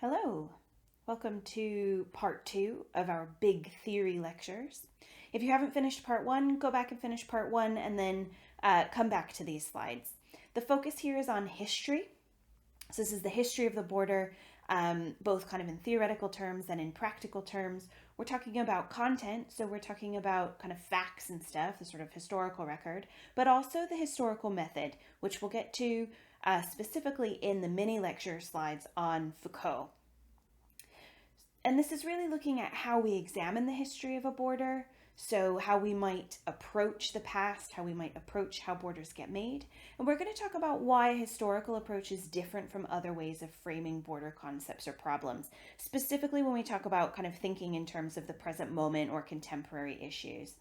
Hello, welcome to part two of our big theory lectures. If you haven't finished part one, go back and finish part one and then come back to these slides. The focus here is on history. So this is the history of the border, both kind of in theoretical terms and in practical terms. We're talking about content, so we're talking about kind of facts and stuff, the sort of historical record, but also the historical method, which we'll get to specifically in the mini lecture slides on Foucault. And this is really looking at how we examine the history of a border, so how we might approach the past, how we might approach how borders get made. And we're going to talk about why a historical approach is different from other ways of framing border concepts or problems, specifically when we talk about kind of thinking in terms of the present moment or contemporary issues.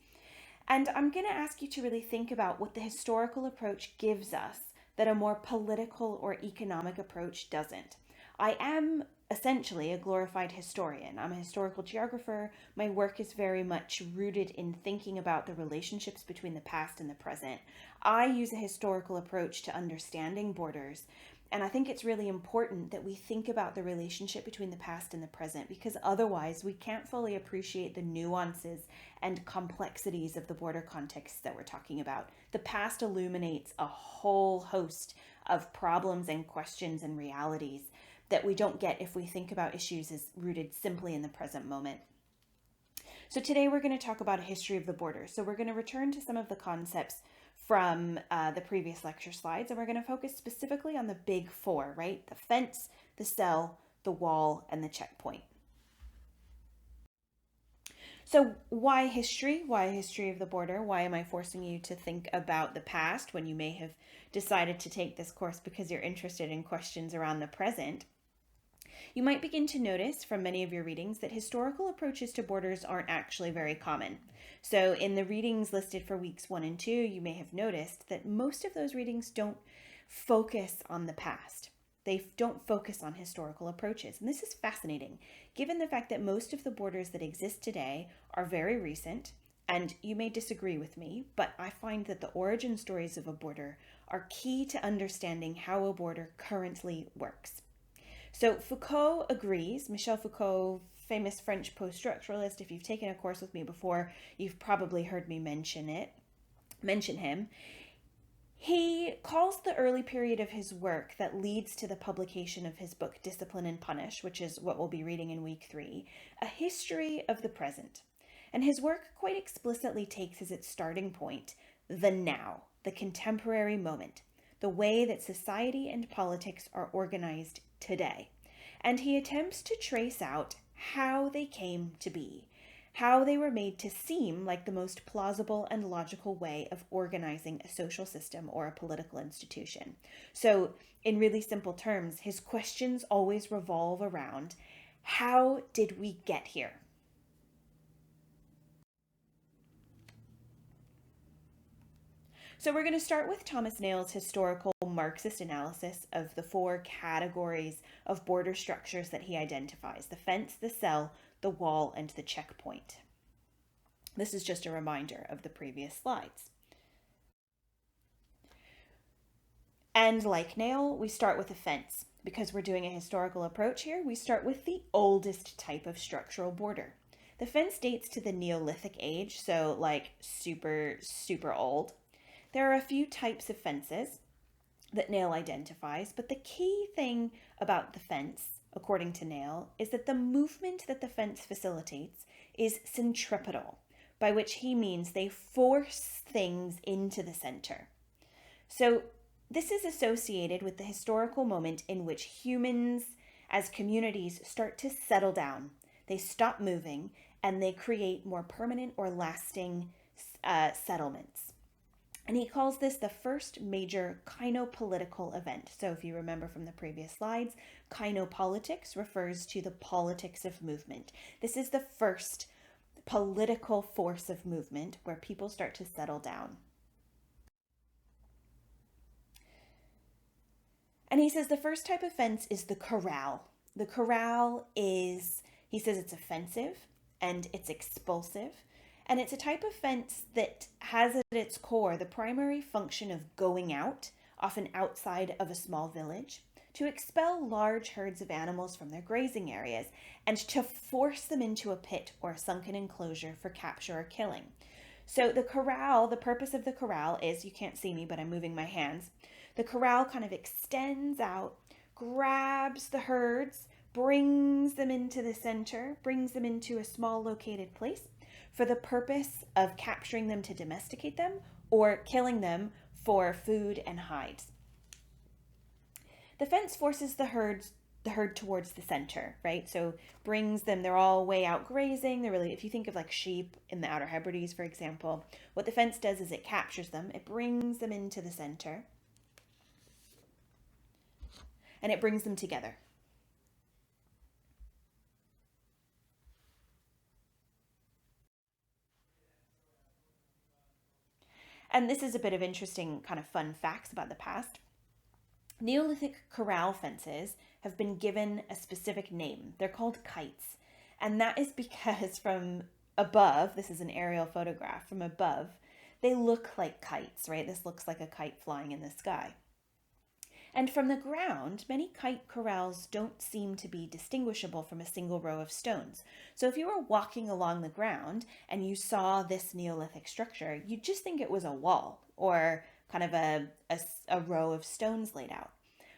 And I'm going to ask you to really think about what the historical approach gives us that a more political or economic approach doesn't. I am essentially a glorified historian. I'm a historical geographer. My work is very much rooted in thinking about the relationships between the past and the present. I use a historical approach to understanding borders, and I think it's really important that we think about the relationship between the past and the present, because otherwise we can't fully appreciate the nuances and complexities of the border contexts that we're talking about. The past illuminates a whole host of problems and questions and realities that we don't get if we think about issues as rooted simply in the present moment. So today we're going to talk about a history of the border. So we're going to return to some of the concepts from the previous lecture slides, and we're going to focus specifically on the big four, right? The fence, the cell, the wall, and the checkpoint. So why history? Why history of the border? Why am I forcing you to think about the past when you may have decided to take this course because you're interested in questions around the present? You might begin to notice from many of your readings that historical approaches to borders aren't actually very common. So in the readings listed for weeks 1 and 2, you may have noticed that most of those readings don't focus on the past. They don't focus on historical approaches. And this is fascinating, given the fact that most of the borders that exist today are very recent. And you may disagree with me, but I find that the origin stories of a border are key to understanding how a border currently works. So Foucault agrees. Michel Foucault, famous French post-structuralist. If you've taken a course with me before, you've probably heard me mention him. He calls the early period of his work that leads to the publication of his book Discipline and Punish, which is what we'll be reading in week 3, a history of the present. And his work quite explicitly takes as its starting point the now, the contemporary moment, the way that society and politics are organized today. And he attempts to trace out how they came to be, how they were made to seem like the most plausible and logical way of organizing a social system or a political institution. So, in really simple terms, his questions always revolve around how did we get here? So we're going to start with Thomas Nail's historical Marxist analysis of the 4 categories of border structures that he identifies: the fence, the cell, the wall, and the checkpoint. This is just a reminder of the previous slides. And like Nail, we start with a fence. Because we're doing a historical approach here, we start with the oldest type of structural border. The fence dates to the Neolithic age, so like super, super old. There are a few types of fences that Nail identifies, but the key thing about the fence, according to Nail, is that the movement that the fence facilitates is centripetal, by which he means they force things into the center. So this is associated with the historical moment in which humans as communities start to settle down. They stop moving and they create more permanent or lasting settlements. And he calls this the first major kynopolitical event. So if you remember from the previous slides, kynopolitics refers to the politics of movement. This is the first political force of movement where people start to settle down. And he says the first type of fence is the corral. The corral is, he says, it's offensive and it's expulsive. And it's a type of fence that has at its core the primary function of going out, often outside of a small village, to expel large herds of animals from their grazing areas and to force them into a pit or a sunken enclosure for capture or killing. So the corral, the purpose of the corral is, you can't see me, but I'm moving my hands. The corral kind of extends out, grabs the herds, brings them into the center, brings them into a small located place for the purpose of capturing them to domesticate them or killing them for food and hides. The fence forces the herd towards the center, right? So brings them, they're all way out grazing. They're really, if you think of like sheep in the Outer Hebrides, for example, what the fence does is it captures them, it brings them into the center, and it brings them together. And this is a bit of interesting kind of fun facts about the past. Neolithic corral fences have been given a specific name. They're called kites. And that is because from above, this is an aerial photograph, from above, they look like kites, right? This looks like a kite flying in the sky. And from the ground, many kite corrals don't seem to be distinguishable from a single row of stones. So if you were walking along the ground and you saw this Neolithic structure, you'd just think it was a wall or kind of a row of stones laid out.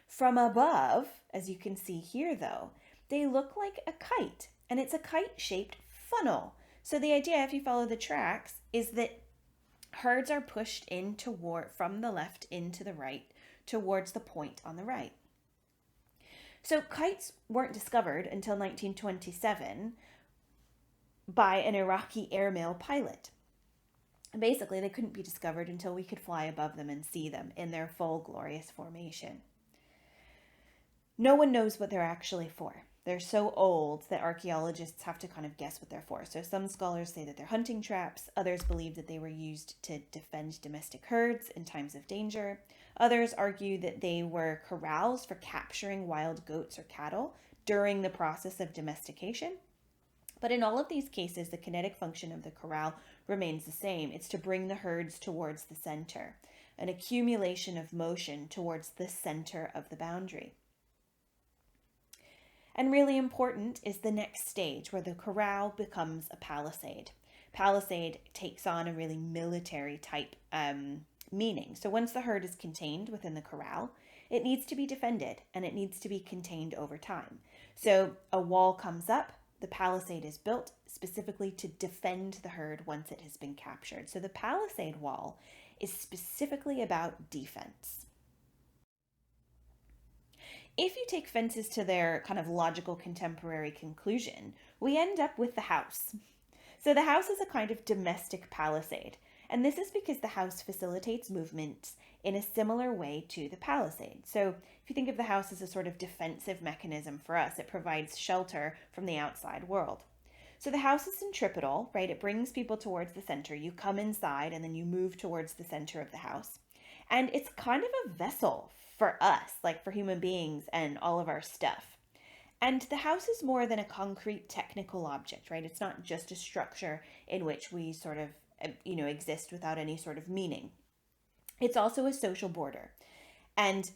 From above, as you can see here though, they look like a kite, and it's a kite-shaped funnel. So the idea, if you follow the tracks, is that herds are pushed in from the left into the right towards the point on the right. So kites weren't discovered until 1927 by an Iraqi airmail pilot. Basically, they couldn't be discovered until we could fly above them and see them in their full glorious formation. No one knows what they're actually for. They're so old that archaeologists have to kind of guess what they're for. So some scholars say that they're hunting traps. Others believe that they were used to defend domestic herds in times of danger. Others argue that they were corrals for capturing wild goats or cattle during the process of domestication. But in all of these cases, the kinetic function of the corral remains the same. It's to bring the herds towards the center, an accumulation of motion towards the center of the boundary. And really important is the next stage, where the corral becomes a palisade. Palisade takes on a really military type meaning. So once the herd is contained within the corral, it needs to be defended, and it needs to be contained over time. So a wall comes up, the palisade is built specifically to defend the herd once it has been captured. So the palisade wall is specifically about defense. If you take fences to their kind of logical contemporary conclusion, we end up with the house. So the house is a kind of domestic palisade, and this is because the house facilitates movement in a similar way to the palisade. So if you think of the house as a sort of defensive mechanism for us, it provides shelter from the outside world. So the house is centripetal, right? It brings people towards the center. You come inside and then you move towards the center of the house. And it's kind of a vessel for us, like for human beings and all of our stuff. And the house is more than a concrete technical object, right? It's not just a structure in which we sort of, exist without any sort of meaning. It's also a social border. And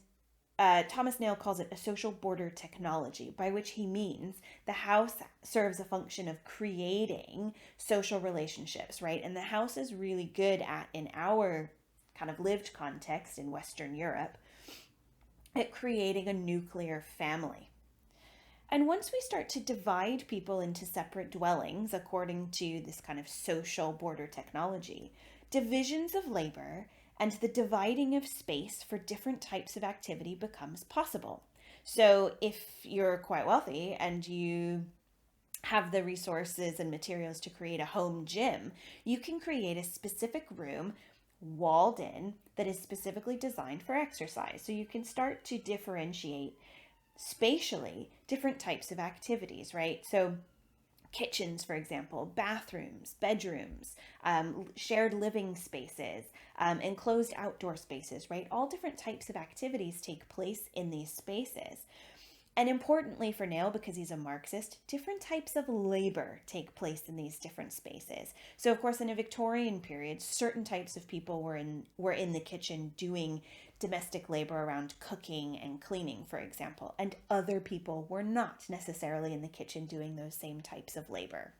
Thomas Nail calls it a social border technology, by which he means the house serves a function of creating social relationships, right? And the house is really good at, in our kind of lived context in Western Europe, at creating a nuclear family. And once we start to divide people into separate dwellings according to this kind of social border technology, divisions of labor and the dividing of space for different types of activity becomes possible. So if you're quite wealthy and you have the resources and materials to create a home gym, you can create a specific room walled in that is specifically designed for exercise. So you can start to differentiate spatially different types of activities, right? So kitchens, for example, bathrooms, bedrooms, shared living spaces, enclosed outdoor spaces, right? All different types of activities take place in these spaces. And importantly for Nail, because he's a Marxist, different types of labor take place in these different spaces. So of course, in a Victorian period, certain types of people were in the kitchen doing domestic labor around cooking and cleaning, for example, and other people were not necessarily in the kitchen doing those same types of labor.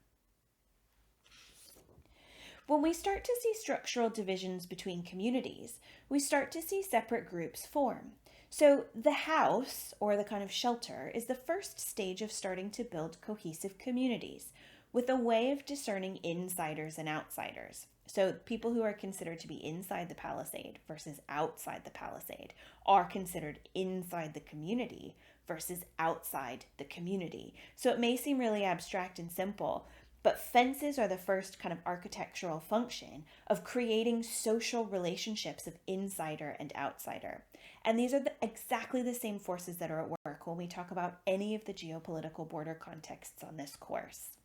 When we start to see structural divisions between communities, we start to see separate groups form. So the house, or the kind of shelter, is the first stage of starting to build cohesive communities with a way of discerning insiders and outsiders. So people who are considered to be inside the palisade versus outside the palisade are considered inside the community versus outside the community. So it may seem really abstract and simple, but fences are the first kind of architectural function of creating social relationships of insider and outsider. And these are exactly the same forces that are at work when we talk about any of the geopolitical border contexts on this course.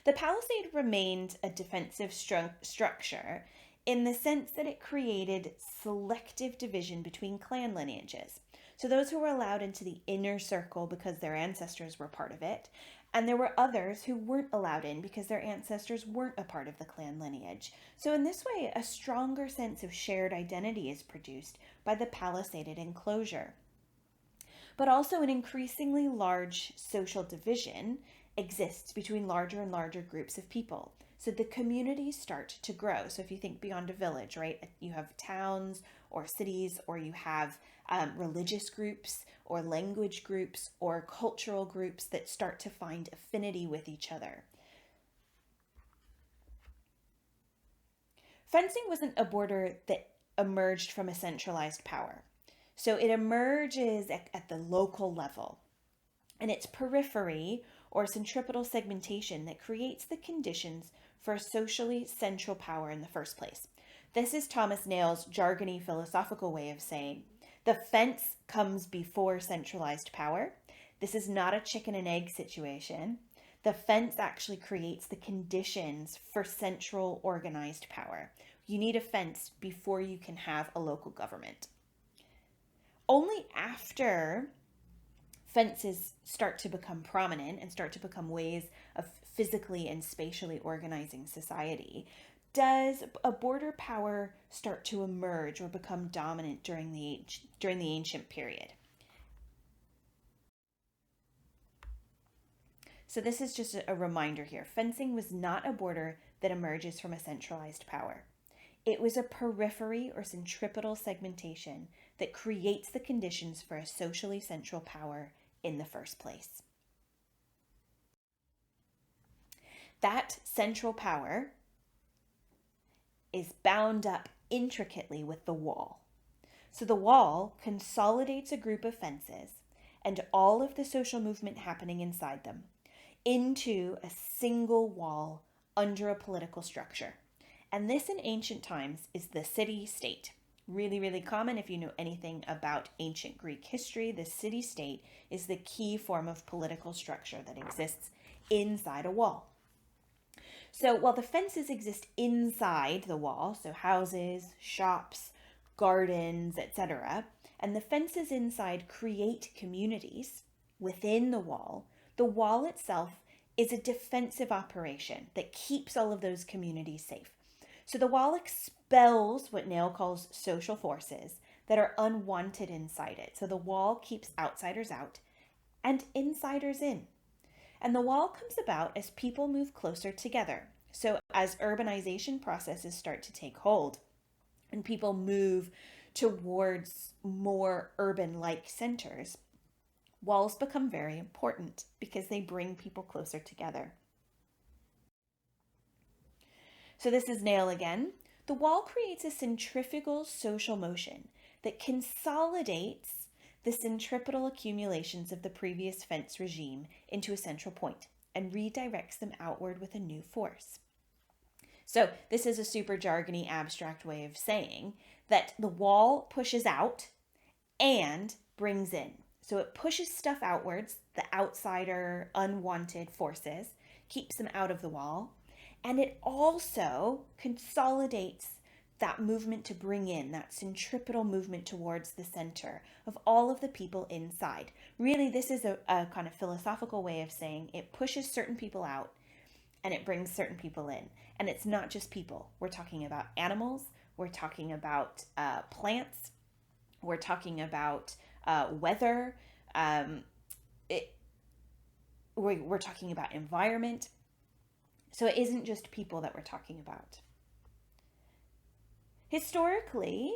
The palisade remained a defensive structure in the sense that it created selective division between clan lineages. So those who were allowed into the inner circle because their ancestors were part of it, and there were others who weren't allowed in because their ancestors weren't a part of the clan lineage. So in this way, a stronger sense of shared identity is produced by the palisaded enclosure. But also an increasingly large social division exists between larger and larger groups of people. So the communities start to grow. So if you think beyond a village, right, you have towns or cities, or you have religious groups or language groups or cultural groups that start to find affinity with each other. Fencing wasn't a border that emerged from a centralized power. So it emerges at the local level. And it's periphery or centripetal segmentation that creates the conditions for a socially central power in the first place. This is Thomas Nail's jargony philosophical way of saying the fence comes before centralized power. This is not a chicken and egg situation. The fence actually creates the conditions for central organized power. You need a fence before you can have a local government. Only after fences start to become prominent and start to become ways of physically and spatially organizing society does a border power start to emerge or become dominant during the ancient period. So this is just a reminder here. Fencing was not a border that emerges from a centralized power. It was a periphery or centripetal segmentation that creates the conditions for a socially central power in the first place. That central power is bound up intricately with the wall. So the wall consolidates a group of fences and all of the social movement happening inside them into a single wall under a political structure. And this in ancient times is the city-state. Really, really common if you know anything about ancient Greek history. The city-state is the key form of political structure that exists inside a wall. So while the fences exist inside the wall, so houses, shops, gardens, etc., and the fences inside create communities within the wall itself is a defensive operation that keeps all of those communities safe. So the wall expels what Nail calls social forces that are unwanted inside it. So the wall keeps outsiders out and insiders in. And the wall comes about as people move closer together. So as urbanization processes start to take hold and people move towards more urban-like centers, walls become very important because they bring people closer together. So this is Nail again. The wall creates a centrifugal social motion that consolidates the centripetal accumulations of the previous fence regime into a central point and redirects them outward with a new force. So this is a super jargony, abstract way of saying that the wall pushes out and brings in. So it pushes stuff outwards, the outsider, unwanted forces, keeps them out of the wall, and it also consolidates that movement to bring in, that centripetal movement towards the center of all of the people inside. Really, this is a kind of philosophical way of saying it pushes certain people out and it brings certain people in. And it's not just people. We're talking about animals. We're talking about plants. We're talking about weather. We're talking about environment. So it isn't just people that we're talking about. Historically,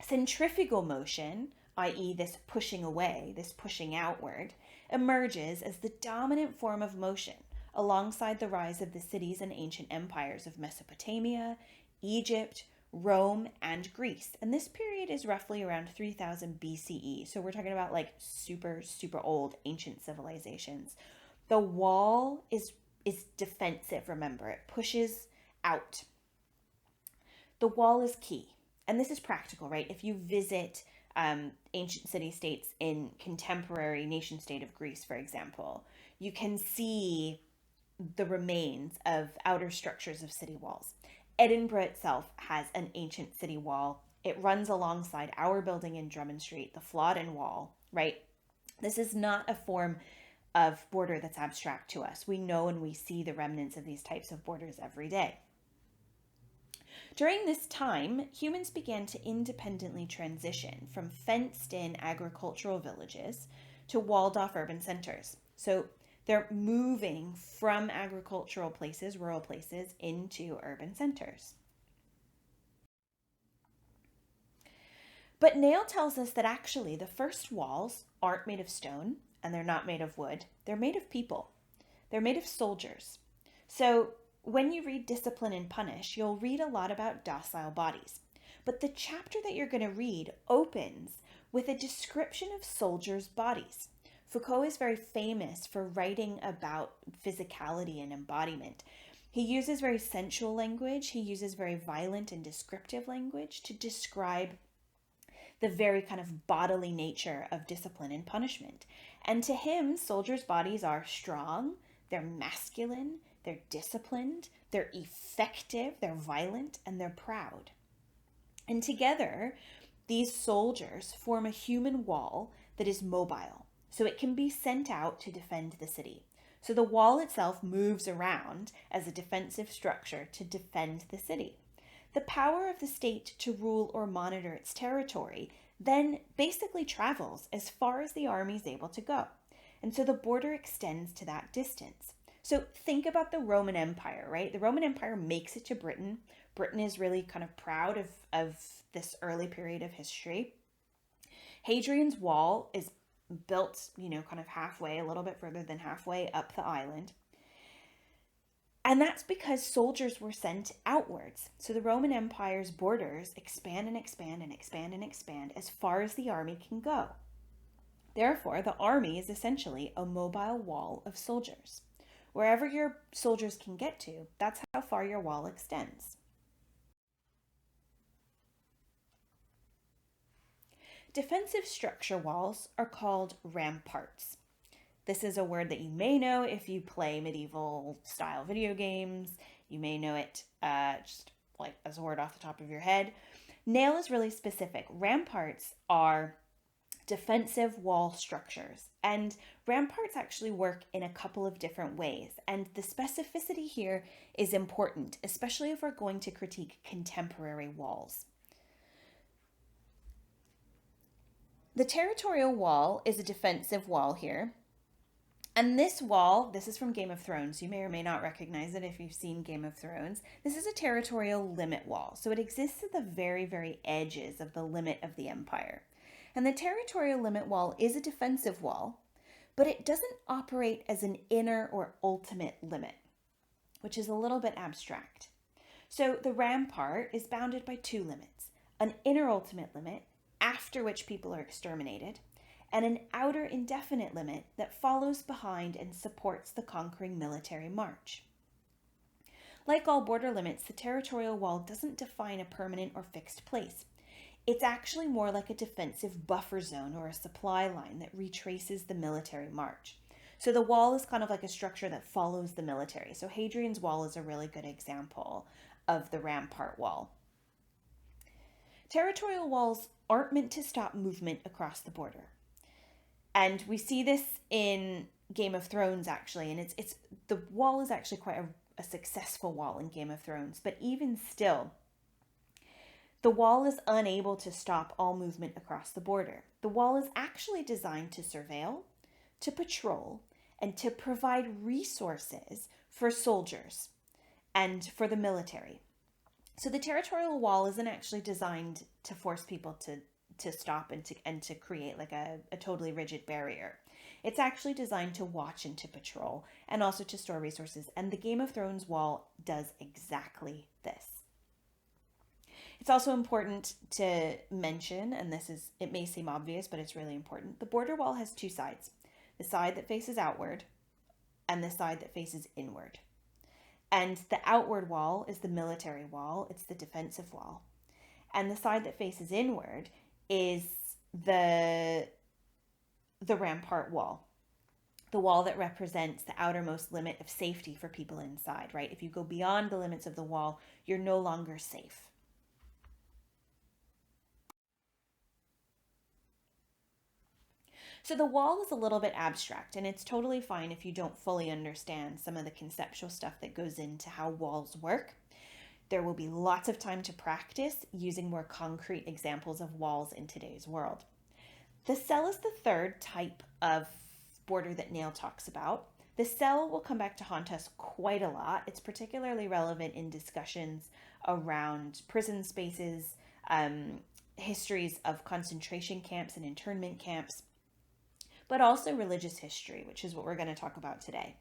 centrifugal motion, i.e. this pushing away, this pushing outward, emerges as the dominant form of motion alongside the rise of the cities and ancient empires of Mesopotamia, Egypt, Rome, and Greece. And this period is roughly around 3000 BCE. So we're talking about like super, super old ancient civilizations. The wall is defensive, remember. It pushes out. The wall is key. And this is practical, right? If you visit ancient city-states in contemporary nation-state of Greece, for example, you can see the remains of outer structures of city walls. Edinburgh itself has an ancient city wall. It runs alongside our building in Drummond Street, the Flodden Wall, right? This is not a form of border that's abstract to us. We know and we see the remnants of these types of borders every day. During this time, humans began to independently transition from fenced-in agricultural villages to walled-off urban centers. So they're moving from agricultural places, rural places, into urban centers. But Nail tells us that actually the first walls aren't made of stone and they're not made of wood. They're made of people. They're made of soldiers. So when you read Discipline and Punish, you'll read a lot about docile bodies. But the chapter that you're going to read opens with a description of soldiers' bodies. Foucault is very famous for writing about physicality and embodiment. He uses very sensual language. He uses very violent and descriptive language to describe the very kind of bodily nature of discipline and punishment. And to him, soldiers' bodies are strong, they're masculine, they're disciplined, they're effective, they're violent, and they're proud. And together, these soldiers form a human wall that is mobile, so it can be sent out to defend the city. So the wall itself moves around as a defensive structure to defend the city. The power of the state to rule or monitor its territory then basically travels as far as the army is able to go. And so the border extends to that distance. So think about the Roman Empire, right? The Roman Empire makes it to Britain. Britain is really kind of proud of this early period of history. Hadrian's Wall is built, kind of halfway, a little bit further than halfway up the island. And that's because soldiers were sent outwards. So the Roman Empire's borders expand and expand and expand and expand as far as the army can go. Therefore, the army is essentially a mobile wall of soldiers. Wherever your soldiers can get to, that's how far your wall extends. Defensive structure walls are called ramparts. This is a word that you may know if you play medieval style video games. You may know it just like as a word off the top of your head. Nail is really specific. Ramparts are defensive wall structures, and ramparts actually work in a couple of different ways, and the specificity here is important, especially if we're going to critique contemporary walls. The territorial wall is a defensive wall here. And this wall, this is from Game of Thrones. You may or may not recognize it if you've seen Game of Thrones. This is a territorial limit wall. So it exists at the very, very edges of the limit of the empire. And the territorial limit wall is a defensive wall, but it doesn't operate as an inner or ultimate limit, which is a little bit abstract. So the rampart is bounded by two limits: an inner ultimate limit, after which people are exterminated, and an outer indefinite limit that follows behind and supports the conquering military march. Like all border limits, the territorial wall doesn't define a permanent or fixed place. It's actually more like a defensive buffer zone or a supply line that retraces the military march. So the wall is kind of like a structure that follows the military. So Hadrian's Wall is a really good example of the rampart wall. Territorial walls aren't meant to stop movement across the border. And we see this in Game of Thrones, actually, and it's the wall is actually quite a successful wall in Game of Thrones, but even still, the wall is unable to stop all movement across the border. The wall is actually designed to surveil, to patrol, and to provide resources for soldiers and for the military. So the territorial wall isn't actually designed to force people to stop and to create like a totally rigid barrier. It's actually designed to watch and to patrol and also to store resources. And the Game of Thrones wall does exactly this. It's also important to mention, and it may seem obvious, but it's really important. The border wall has two sides: the side that faces outward and the side that faces inward. And the outward wall is the military wall, it's the defensive wall. And the side that faces inward is the rampart wall, the wall that represents the outermost limit of safety for people inside, right? If you go beyond the limits of the wall, you're no longer safe. So the wall is a little bit abstract, and it's totally fine if you don't fully understand some of the conceptual stuff that goes into how walls work. There will be lots of time to practice using more concrete examples of walls in today's world. The cell is the third type of border that Nail talks about. The cell will come back to haunt us quite a lot. It's particularly relevant in discussions around prison spaces, histories of concentration camps and internment camps, but also religious history, which is what we're going to talk about today.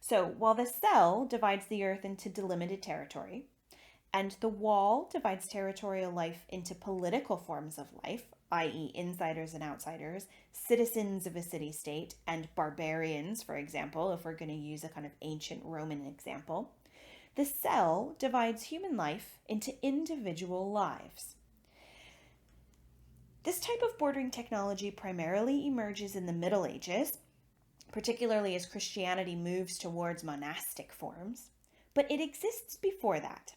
So while the cell divides the earth into delimited territory, and the wall divides territorial life into political forms of life, i.e. insiders and outsiders, citizens of a city-state, and barbarians, for example, if we're going to use a kind of ancient Roman example, the cell divides human life into individual lives. This type of bordering technology primarily emerges in the Middle Ages, particularly as Christianity moves towards monastic forms, but it exists before that.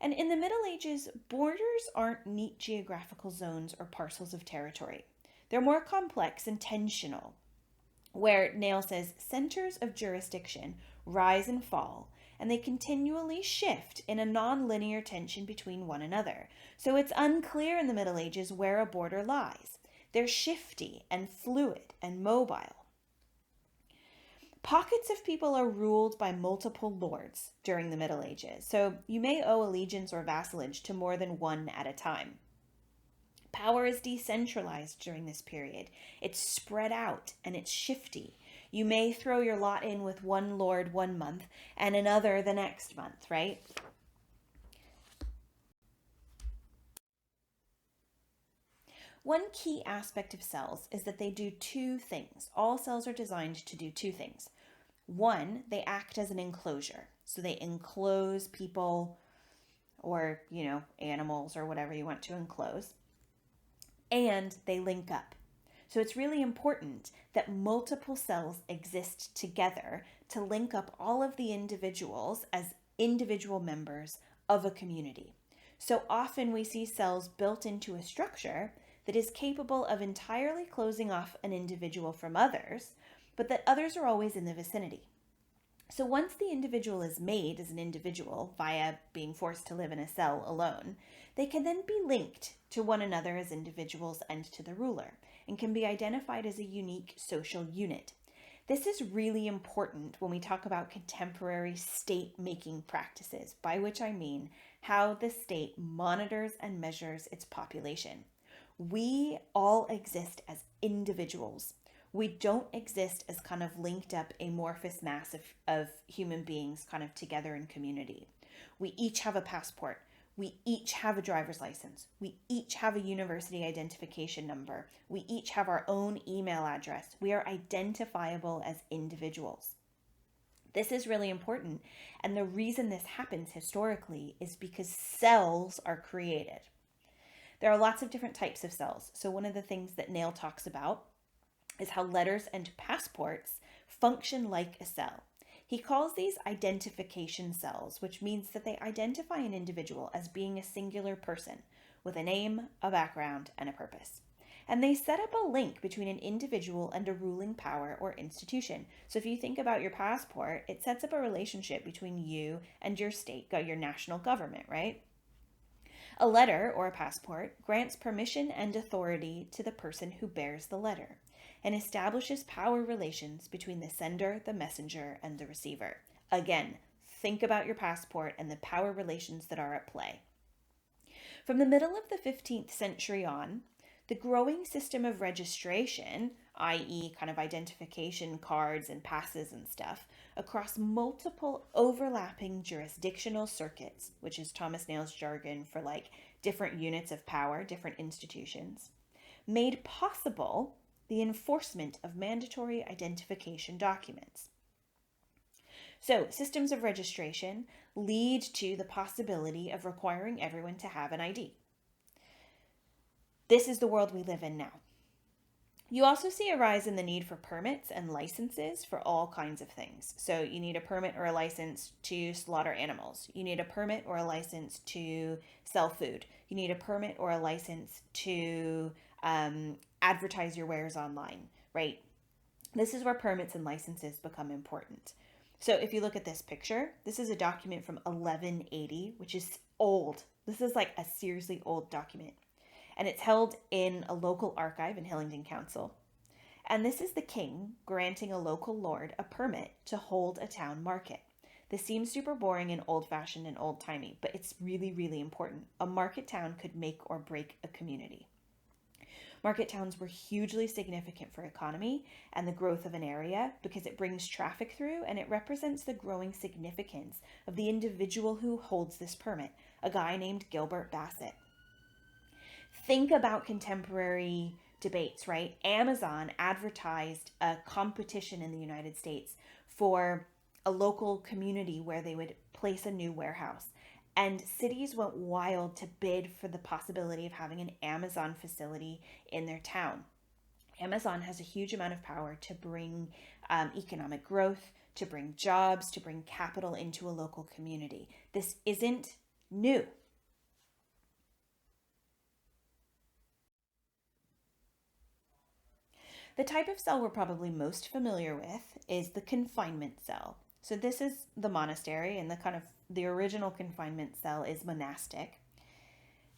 And in the Middle Ages, borders aren't neat geographical zones or parcels of territory. They're more complex and tensional, where Nail says centers of jurisdiction rise and fall, and they continually shift in a non-linear tension between one another. So it's unclear in the Middle Ages where a border lies. They're shifty and fluid and mobile. Pockets of people are ruled by multiple lords during the Middle Ages, so you may owe allegiance or vassalage to more than one at a time. Power is decentralized during this period. It's spread out and it's shifty. You may throw your lot in with one lord one month and another the next month, right? One key aspect of cells is that they do two things. All cells are designed to do two things. One, they act as an enclosure. So they enclose people or, animals or whatever you want to enclose. And they link up. So it's really important that multiple cells exist together to link up all of the individuals as individual members of a community. So often we see cells built into a structure that is capable of entirely closing off an individual from others, but that others are always in the vicinity. So once the individual is made as an individual via being forced to live in a cell alone, they can then be linked to one another as individuals and to the ruler, and can be identified as a unique social unit. This is really important when we talk about contemporary state-making practices, by which I mean how the state monitors and measures its population. We all exist as individuals. We don't exist as kind of linked up amorphous mass of human beings kind of together in community. We each have a passport. We each have a driver's license. We each have a university identification number. We each have our own email address. We are identifiable as individuals. This is really important, and the reason this happens historically is because cells are created. There are lots of different types of cells. So one of the things that Nail talks about is how letters and passports function like a cell. He calls these identification cells, which means that they identify an individual as being a singular person with a name, a background, and a purpose. And they set up a link between an individual and a ruling power or institution. So if you think about your passport, it sets up a relationship between you and your state, your national government, right? A letter, or a passport, grants permission and authority to the person who bears the letter and establishes power relations between the sender, the messenger, and the receiver. Again, think about your passport and the power relations that are at play. From the middle of the 15th century on, the growing system of registration, i.e., kind of identification cards and passes and stuff, across multiple overlapping jurisdictional circuits, which is Thomas Nail's jargon for like different units of power, different institutions, made possible the enforcement of mandatory identification documents. So, systems of registration lead to the possibility of requiring everyone to have an ID. This is the world we live in now. You also see a rise in the need for permits and licenses for all kinds of things. So you need a permit or a license to slaughter animals. You need a permit or a license to sell food. You need a permit or a license to advertise your wares online, right? This is where permits and licenses become important. So if you look at this picture, this is a document from 1180, which is old. This is like a seriously old document. And it's held in a local archive in Hillingdon Council. And this is the king granting a local lord a permit to hold a town market. This seems super boring and old-fashioned and old-timey, but it's really, really important. A market town could make or break a community. Market towns were hugely significant for economy and the growth of an area because it brings traffic through and it represents the growing significance of the individual who holds this permit, a guy named Gilbert Bassett. Think about contemporary debates, right? Amazon advertised a competition in the United States for a local community where they would place a new warehouse. And cities went wild to bid for the possibility of having an Amazon facility in their town. Amazon has a huge amount of power to bring economic growth, to bring jobs, to bring capital into a local community. This isn't new. The type of cell we're probably most familiar with is the confinement cell. So this is the monastery, and the original confinement cell is monastic.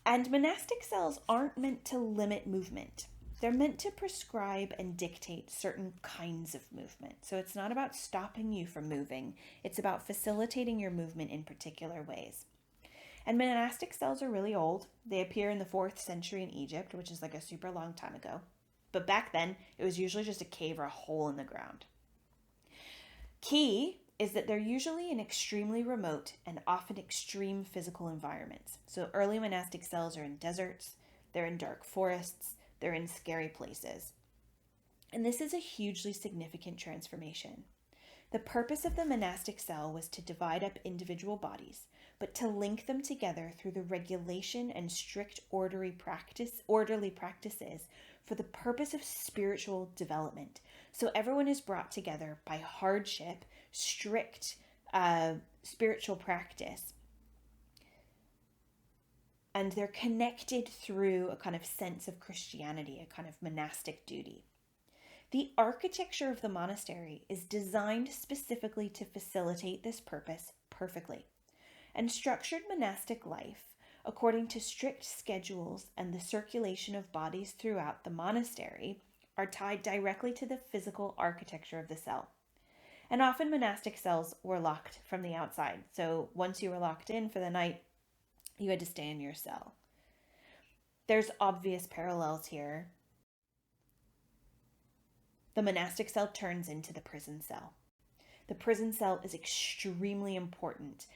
And monastic cells aren't meant to limit movement. They're meant to prescribe and dictate certain kinds of movement. So it's not about stopping you from moving. It's about facilitating your movement in particular ways. And monastic cells are really old. They appear in the 4th century in Egypt, which is like a super long time ago. But back then, it was usually just a cave or a hole in the ground. Key is that they're usually in extremely remote and often extreme physical environments. So early monastic cells are in deserts, they're in dark forests, they're in scary places. And this is a hugely significant transformation. The purpose of the monastic cell was to divide up individual bodies, but to link them together through the regulation and strict orderly practices for the purpose of spiritual development. So everyone is brought together by hardship, strict spiritual practice, and they're connected through a kind of sense of Christianity, a kind of monastic duty. The architecture of the monastery is designed specifically to facilitate this purpose perfectly, and structured monastic life according to strict schedules and the circulation of bodies throughout the monastery are tied directly to the physical architecture of the cell. And often monastic cells were locked from the outside. So once you were locked in for the night, you had to stay in your cell. There's obvious parallels here. The monastic cell turns into the prison cell. The prison cell is extremely important.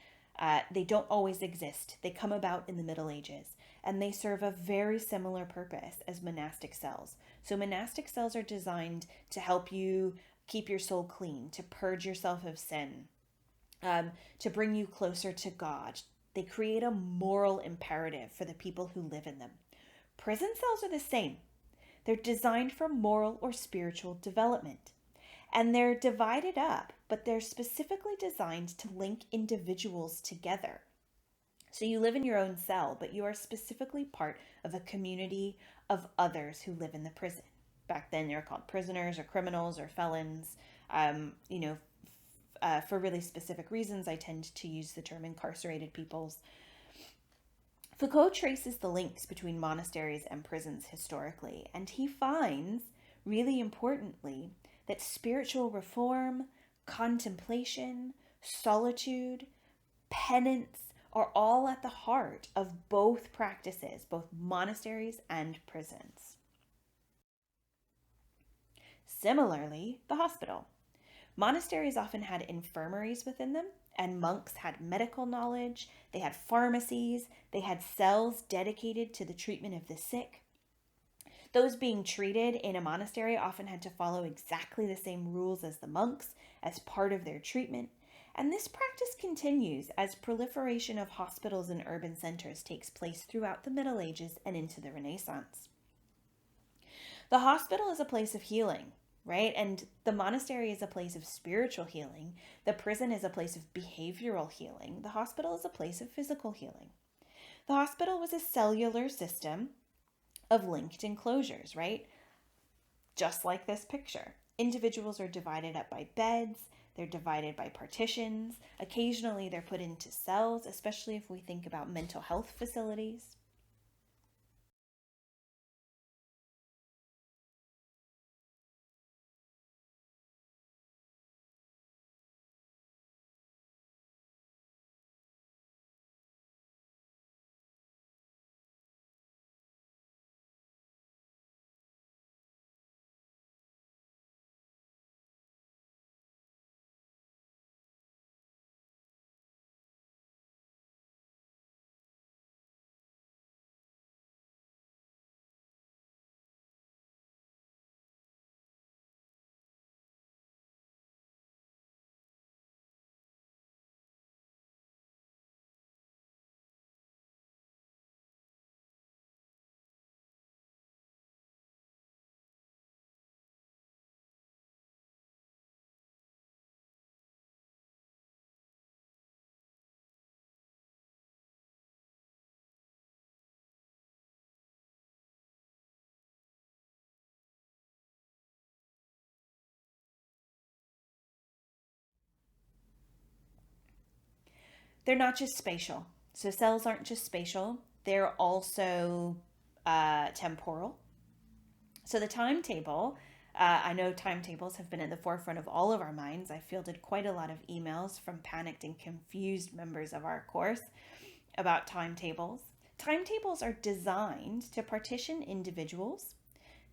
They don't always exist. They come about in the Middle Ages, and they serve a very similar purpose as monastic cells. So monastic cells are designed to help you keep your soul clean, to purge yourself of sin, to bring you closer to God. They create a moral imperative for the people who live in them. Prison cells are the same. They're designed for moral or spiritual development. And they're divided up, but they're specifically designed to link individuals together. So you live in your own cell, but you are specifically part of a community of others who live in the prison. Back then, they're called prisoners or criminals or felons. For really specific reasons, I tend to use the term incarcerated peoples. Foucault traces the links between monasteries and prisons historically, and he finds, really importantly, that spiritual reform, contemplation, solitude, penance are all at the heart of both practices, both monasteries and prisons. Similarly, the hospital. Monasteries often had infirmaries within them, and monks had medical knowledge, they had pharmacies, they had cells dedicated to the treatment of the sick. Those being treated in a monastery often had to follow exactly the same rules as the monks as part of their treatment, and this practice continues as proliferation of hospitals in urban centers takes place throughout the Middle Ages and into the Renaissance. The hospital is a place of healing, right? And the monastery is a place of spiritual healing. The prison is a place of behavioral healing. The hospital is a place of physical healing. The hospital was a cellular system of linked enclosures, right? Just like this picture. Individuals are divided up by beds, they're divided by partitions. Occasionally, they're put into cells, especially if we think about mental health facilities. They're not just spatial. So cells aren't just spatial, they're also temporal. So the timetable, I know timetables have been at the forefront of all of our minds. I fielded quite a lot of emails from panicked and confused members of our course about timetables. Timetables are designed to partition individuals,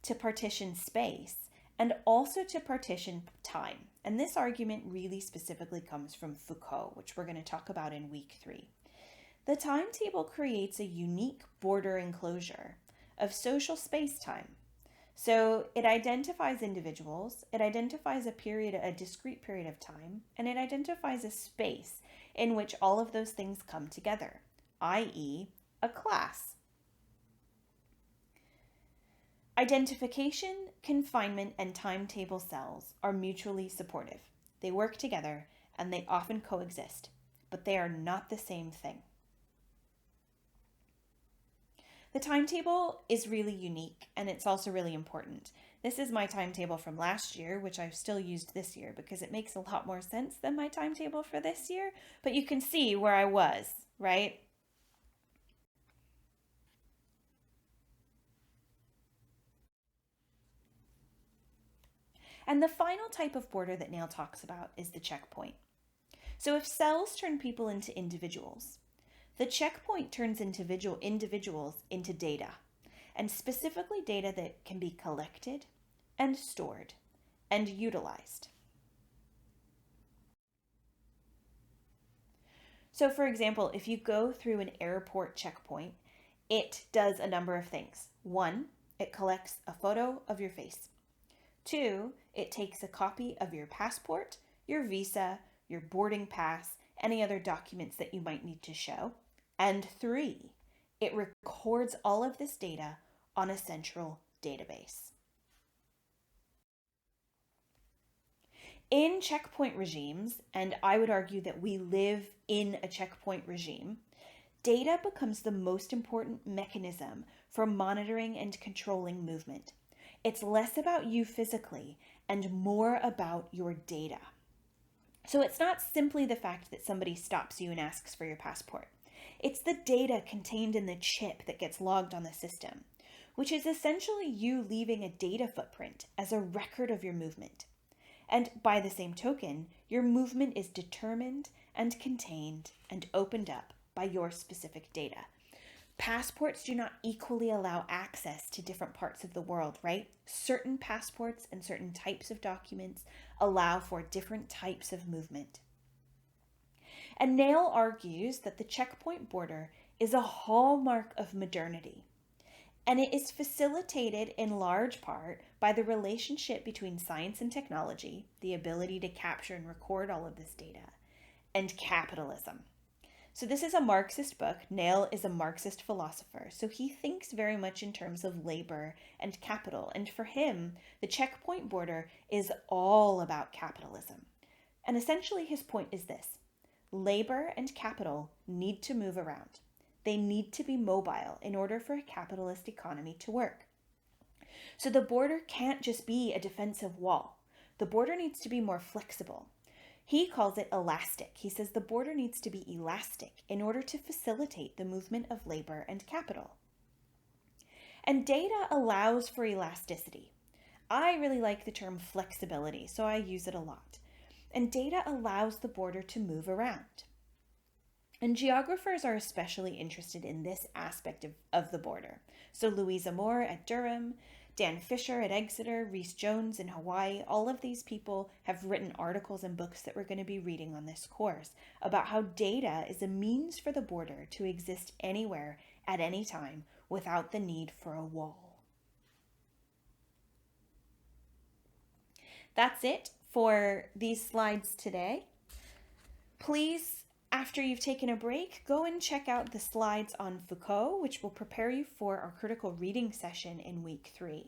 to partition space, and also to partition time. And this argument really specifically comes from Foucault, which we're going to talk about in week 3. The timetable creates a unique border enclosure of social space-time. So it identifies individuals, it identifies a discrete period of time, and it identifies a space in which all of those things come together, i.e., a class. Identification, confinement, and timetable cells are mutually supportive. They work together and they often coexist, but they are not the same thing. The timetable is really unique and it's also really important. This is my timetable from last year, which I've still used this year because it makes a lot more sense than my timetable for this year, but you can see where I was, right? And the final type of border that Neil talks about is the checkpoint. So if cells turn people into individuals, the checkpoint turns individuals into data, and specifically data that can be collected and stored and utilized. So for example, if you go through an airport checkpoint, it does a number of things. 1, it collects a photo of your face. 2, it takes a copy of your passport, your visa, your boarding pass, any other documents that you might need to show. And 3, it records all of this data on a central database. In checkpoint regimes, and I would argue that we live in a checkpoint regime, data becomes the most important mechanism for monitoring and controlling movement. It's less about you physically and more about your data. So it's not simply the fact that somebody stops you and asks for your passport. It's the data contained in the chip that gets logged on the system, which is essentially you leaving a data footprint as a record of your movement. And by the same token, your movement is determined and contained and opened up by your specific data. Passports do not equally allow access to different parts of the world, right? Certain passports and certain types of documents allow for different types of movement. And Nail argues that the checkpoint border is a hallmark of modernity, and it is facilitated in large part by the relationship between science and technology, the ability to capture and record all of this data, and capitalism. So this is a Marxist book. Nail is a Marxist philosopher, so he thinks very much in terms of labor and capital. And for him, the checkpoint border is all about capitalism. And essentially his point is this: labor and capital need to move around. They need to be mobile in order for a capitalist economy to work. So the border can't just be a defensive wall. The border needs to be more flexible. He calls it elastic. He says the border needs to be elastic in order to facilitate the movement of labor and capital. And data allows for elasticity. I really like the term flexibility, so I use it a lot. And data allows the border to move around. And geographers are especially interested in this aspect of the border. So Louisa Moore at Durham, Dan Fisher at Exeter, Rhys Jones in Hawaii, all of these people have written articles and books that we're going to be reading on this course about how data is a means for the border to exist anywhere at any time without the need for a wall. That's it for these slides today. Please, after you've taken a break, go and check out the slides on Foucault, which will prepare you for our critical reading session in week 3.